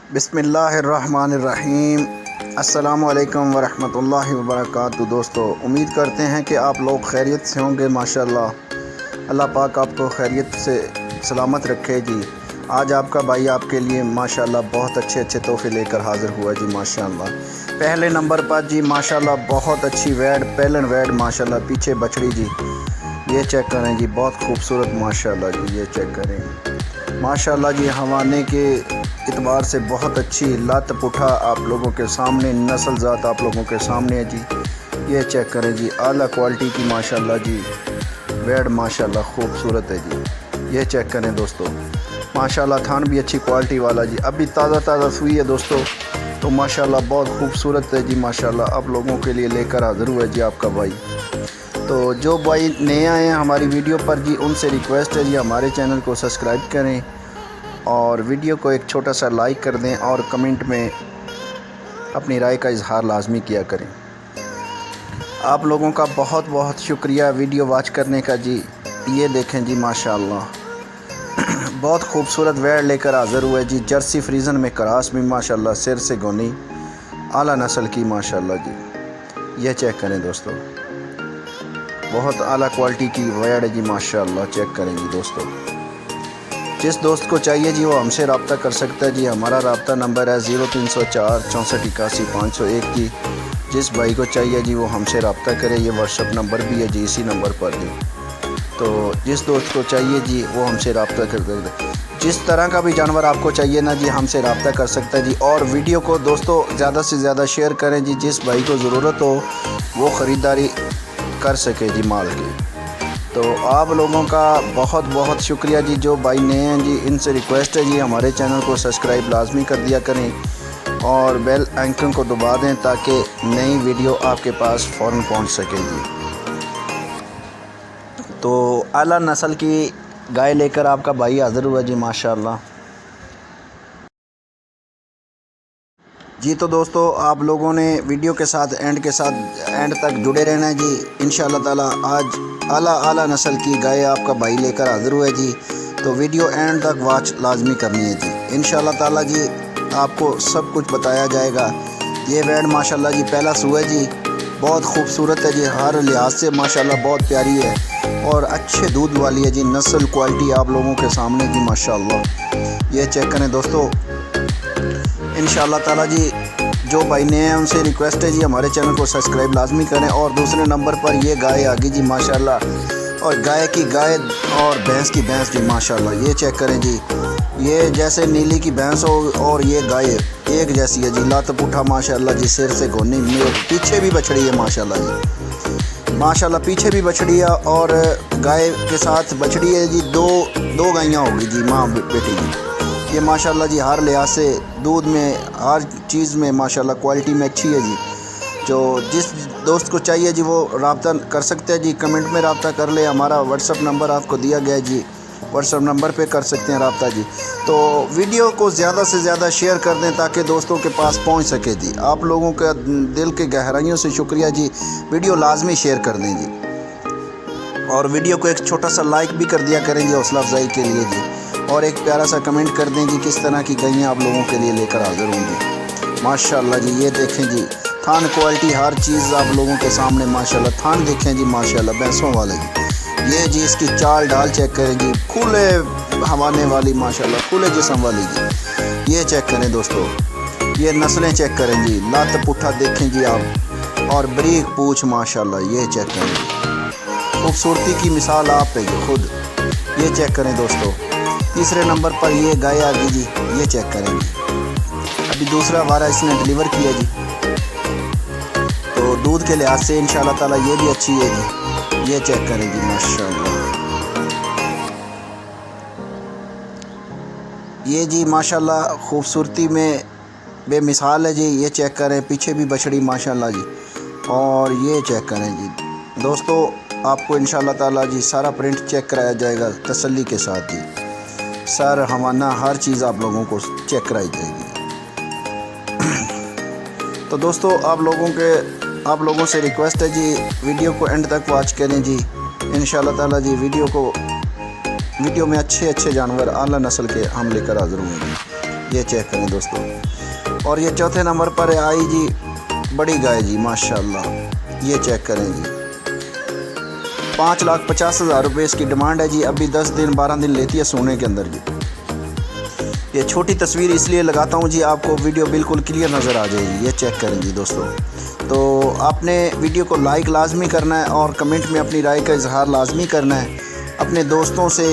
बिस्मिल्लाहिर्रहमानिर्रहीम। अस्सलामु अलैकुम वरहमत उल्लाहि वबरकातुहू। दोस्तों, उम्मीद करते हैं कि आप लोग खैरियत से होंगे। माशाल्लाह अल्लाह पाक आपको खैरियत से सलामत रखे जी। आज आपका भाई आपके लिए माशाल्लाह बहुत अच्छे अच्छे तोहफे लेकर हाज़िर हुआ जी। माशाल्लाह पहले नंबर पर जी माशाल्लाह बहुत अच्छी वैड, पेलन वैड माशाल्लाह, पीछे बछड़ी जी, ये चेक करें जी, बहुत खूबसूरत माशाल्लाह जी, ये चेक करें माशाल्लाह जी। हवाने के इतबार से बहुत अच्छी लत पुठा आप लोगों के सामने, नस्ल ज़ात आप लोगों के सामने है जी। ये चेक करें जी, आला क्वालिटी की माशाल्लाह जी वैड माशाल्लाह खूबसूरत है जी। ये चेक करें दोस्तों, माशाल्लाह थान भी अच्छी क्वालिटी वाला जी, अभी ताज़ा सुई है दोस्तों, तो माशाल्लाह बहुत खूबसूरत है जी। माशाल्लाह आप लोगों के लिए लेकर हाज़िर हुआ है जी आपका भाई। तो जो भाई नए आए हैं हमारी वीडियो पर जी, उनसे रिक्वेस्ट है जी हमारे चैनल को सब्सक्राइब करें और वीडियो को एक छोटा सा लाइक कर दें और कमेंट में अपनी राय का इजहार लाजमी किया करें। आप लोगों का बहुत बहुत शुक्रिया वीडियो वॉच करने का जी। ये देखें जी माशाल्लाह बहुत खूबसूरत वैड लेकर हाज़िर हुआ है जी। जर्सी फ्रीजन में क्रास में माशाल्लाह, सिर से गोनी आला नस्ल की माशाल्लाह जी। ये चेक करें दोस्तों, बहुत आला क्वालिटी की वैड है जी माशाल्लाह। चेक करें जी दोस्तों, जिस दोस्त को चाहिए जी वो हमसे रब्ता कर सकता है जी। हमारा रब्ता नंबर है 0304 64 81 501 जी। जिस भाई को चाहिए जी वो हमसे रब्ता करे, ये व्हाट्सअप नंबर भी है जी इसी नंबर पर जी। तो जिस दोस्त को चाहिए जी वो हमसे रब्ता कर सकते हैं। जिस तरह का भी जानवर आपको चाहिए ना जी, हमसे रब्ता कर सकता है जी। और वीडियो को दोस्तों ज़्यादा से ज़्यादा शेयर करें जी, जिस भाई को ज़रूरत हो वो ख़रीदारी कर सके जी माल की। तो आप लोगों का बहुत बहुत शुक्रिया जी। जो भाई नए हैं जी, इनसे रिक्वेस्ट है जी हमारे चैनल को सब्सक्राइब लाजमी कर दिया करें और बेल आइकन को दबा दें ताकि नई वीडियो आपके पास फ़ौरन पहुंच सके जी। तो आला नस्ल की गाय लेकर आपका भाई हाज़िर हुआ जी माशाल्लाह जी। तो दोस्तों आप लोगों ने वीडियो के साथ एंड तक जुड़े रहना है जी। इंशाअल्लाह ताला आज आला नस्ल की गाय आपका भाई लेकर हाज़िर हुआ है जी। तो वीडियो एंड तक वॉच लाजमी करनी है जी। इंशाअल्लाह ताला जी आपको सब कुछ बताया जाएगा। ये वैड माशाल्लाह जी पहला सुआ है जी, बहुत खूबसूरत है जी, हर लिहाज से माशाल्लाह बहुत प्यारी है और अच्छे दूध वाली है जी। नस्ल क्वालिटी आप लोगों के सामने जी माशाल्लाह। ये चेक करें दोस्तों, इंशाअल्लाह ताला जी जो भाई नए हैं उनसे रिक्वेस्ट है जी हमारे चैनल को सब्सक्राइब लाजमी करें। और दूसरे नंबर पर ये गाय आ गई जी माशाल्लाह, और गाय की गाय और भैंस की भैंस जी माशाल्लाह। ये चेक करें जी, ये जैसे नीली की भैंस हो और ये गाय एक जैसी है जी। लत पुठा माशाल्लाह जी, सिर से गोनी, पीछे भी बछड़ी है माशाल्लाह जी। माशाल्लाह पीछे भी बछड़ी है और गाय के साथ बछड़ी है जी। दो गायें होगी जी, माँ बेटी जी। ये माशाल्लाह जी हर लिहाज से दूध में, हर चीज़ में माशाल्लाह क्वालिटी में अच्छी है जी। जो जिस दोस्त को चाहिए जी वो रब्ता कर सकते हैं जी, कमेंट में रब्ता कर ले। हमारा व्हाट्सअप नंबर आपको दिया गया है जी, व्हाट्सअप नंबर पे कर सकते हैं रब्ता जी। तो वीडियो को ज़्यादा से ज़्यादा शेयर कर दें ताकि दोस्तों के पास पहुंच सके जी। आप लोगों का दिल के गहराइयों से शुक्रिया जी। वीडियो लाजमी शेयर कर दें जी, और वीडियो को एक छोटा सा लाइक भी कर दिया करें जी हौसला अफजाई के लिए जी। और एक प्यारा सा कमेंट कर दें जी किस तरह की गायें आप लोगों के लिए लेकर हाज़िर होंगी माशाल्लाह जी। ये देखें जी थान क्वालिटी, हर चीज़ आप लोगों के सामने माशाल्लाह। थान देखें जी माशाल्लाह भैंसों वाले जी। ये जी इसकी चाल ढाल चेक करें जी, खुले हवाने वाली माशाल्लाह, खुले जिस्म वाली जी। ये चेक करें दोस्तों, ये नस्लें चेक करें जी, लत पुठा देखें जी आप, और बरीक पूछ माशाल्लाह। ये चेक करें जी, खूबसूरती की मिसाल आप है जी खुद। ये चेक करें दोस्तों, तीसरे नंबर पर ये गाय आ गई जी। ये चेक करें जी, अभी दूसरा वारा इसने डिलीवर किया जी। तो दूध के लिहाज से इंशाअल्लाह ताला ये भी अच्छी है जी। ये चेक करें जी माशाअल्लाह, ये जी माशाअल्लाह खूबसूरती में बेमिसाल है जी। ये चेक करें, पीछे भी बछड़ी माशाअल्लाह जी। और ये चेक करें जी दोस्तों, आपको इंशाअल्लाह ताला जी सारा प्रिंट चेक कराया जाएगा तसल्ली के साथ जी। सर हवाना हर चीज़ आप लोगों को चेक कराई जाएगी। तो दोस्तों आप लोगों से रिक्वेस्ट है जी वीडियो को एंड तक वॉच करें जी। इंशाअल्लाह ताला जी वीडियो में अच्छे जानवर आला नस्ल के हम लेकर हाज़िर होंगे। ये चेक करें दोस्तों। और ये चौथे नंबर पर आई जी बड़ी गाय जी माशाल्लाह, ये चेक करें जी। 5,50,000 रुपये इसकी डिमांड है जी। अभी 10 दिन 12 दिन लेती है सोने के अंदर जी। ये छोटी तस्वीर इसलिए लगाता हूँ जी, आपको वीडियो बिल्कुल क्लियर नज़र आ जाएगी। ये चेक करें जी दोस्तों। तो आपने वीडियो को लाइक लाजमी करना है और कमेंट में अपनी राय का इजहार लाजमी करना है। अपने दोस्तों से,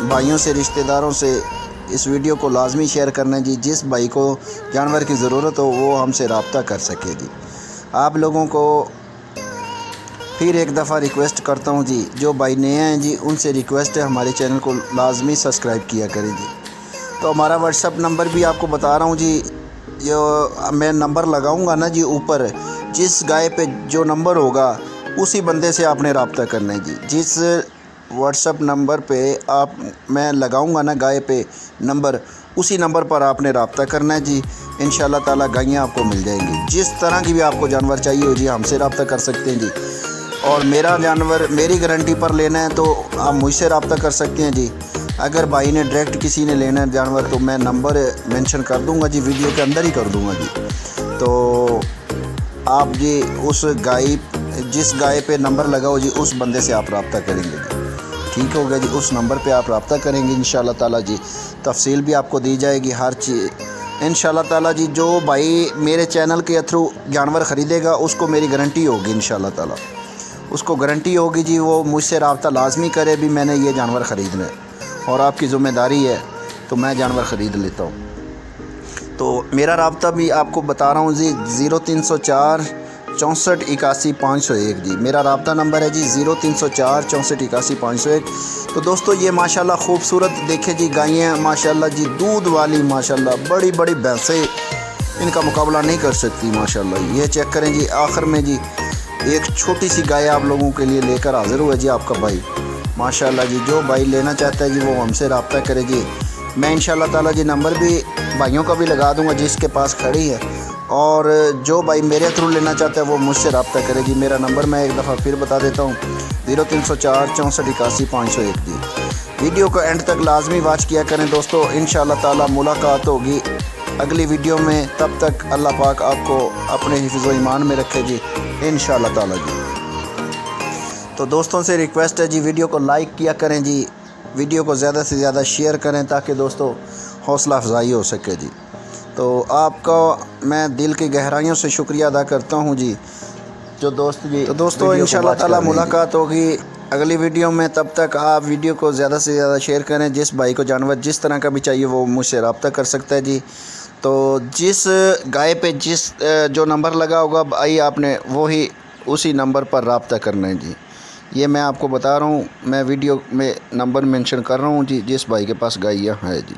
भाइयों से, रिश्तेदारों से इस वीडियो को लाजमी शेयर करना है जी। जिस भाई को जानवर की ज़रूरत हो वो हमसे रब्ता कर सके जी। आप लोगों को फिर एक दफ़ा रिक्वेस्ट करता हूँ जी, जो भाई नए हैं जी उनसे रिक्वेस्ट है हमारे चैनल को लाजमी सब्सक्राइब किया करें जी। तो हमारा व्हाट्सअप नंबर भी आपको बता रहा हूँ जी, जो मैं नंबर लगाऊंगा ना जी ऊपर, जिस गाय पे जो नंबर होगा उसी बंदे से आपने रब्ता करना है जी। जिस व्हाट्सअप नंबर पे मैं लगाऊंगा ना गाय पे नंबर, उसी नंबर पर आपने रब्ता करना है जी। इंशाल्लाह ताला गायें आपको मिल जाएंगी। जिस तरह की भी आपको जानवर चाहिए हो जी हमसे रब्ता कर सकते हैं जी। और मेरा जानवर मेरी गारंटी पर लेना है तो आप मुझसे रब्ता कर सकते हैं जी। अगर भाई ने डायरेक्ट किसी ने लेना है जानवर तो मैं नंबर मेंशन कर दूंगा जी, वीडियो के अंदर ही कर दूंगा जी। तो आप जी उस गाय, जिस गाय पे नंबर लगाओ जी उस बंदे से आप रब्ता करेंगे जी। ठीक हो गया जी, उस नंबर पे आप रब्ता करेंगे इंशाल्लाह ताला जी। तफसील भी आपको दी जाएगी हर चीज़ इंशाल्लाह ताला जी। जो भाई मेरे चैनल के थ्रू जानवर ख़रीदेगा उसको मेरी गारंटी होगी इंशाल्लाह ताला, उसको गारंटी होगी जी। वो मुझसे रब्ता लाजमी करे भी मैंने ये जानवर ख़रीदना है और आपकी ज़िम्मेदारी है तो मैं जानवर ख़रीद लेता हूँ। तो मेरा रब्ता भी आपको बता रहा हूँ जी, 0304 64 81 501 जी मेरा रब्ता नंबर है जी, 0304 64 81 501। तो दोस्तों ये माशाल्लाह खूबसूरत देखे जी गायें माशाल्लाह जी, दूध वाली माशाल्लाह, बड़ी बड़ी भैंसें इनका मुकाबला नहीं कर सकती माशाल्लाह। ये चेक करें जी। आखिर में जी एक छोटी सी गाय आप लोगों के लिए लेकर हाज़िर हुआ जी आपका भाई माशाल्लाह जी। जो भाई लेना चाहता है जी वो हमसे रब्ता करे जी। मैं इंशाल्लाह ताला जी नंबर भी भाइयों का भी लगा दूंगा जिसके पास खड़ी है, और जो भाई मेरे थ्रू लेना चाहता है वो मुझसे रब्ता करे जी। मेरा नंबर मैं एक दफ़ा फिर बता देता हूँ, 0304 64 81 501 जी। वीडियो को एंड तक लाजमी वॉच किया करें दोस्तों। इंशाल्लाह ताला मुलाकात होगी अगली वीडियो में। तब तक अल्लाह पाक आपको अपने हिफ्ज़ व ईमान में रखे जी इंशाल्लाह ताला जी। तो दोस्तों से रिक्वेस्ट है जी, वीडियो को लाइक किया करें जी, वीडियो को ज़्यादा से ज़्यादा शेयर करें ताकि दोस्तों हौसला अफजाई हो सके जी। तो आपका मैं दिल की गहराइयों से शुक्रिया अदा करता हूँ जी, जो दोस्त जी। तो दोस्तों इंशाल्लाह ताला मुलाकात होगी अगली वीडियो में। तब तक आप वीडियो को ज़्यादा से ज़्यादा शेयर करें। जिस भाई को जानवर जिस तरह का भी चाहिए वो मुझसे रब्ता कर सकता है जी। तो जिस गाय पे जिस जो नंबर लगा होगा भाई आपने वही उसी नंबर पर रब्ता करना है जी। ये मैं आपको बता रहा हूँ, मैं वीडियो में नंबर मेंशन कर रहा हूँ जी, जिस भाई के पास गाय है जी।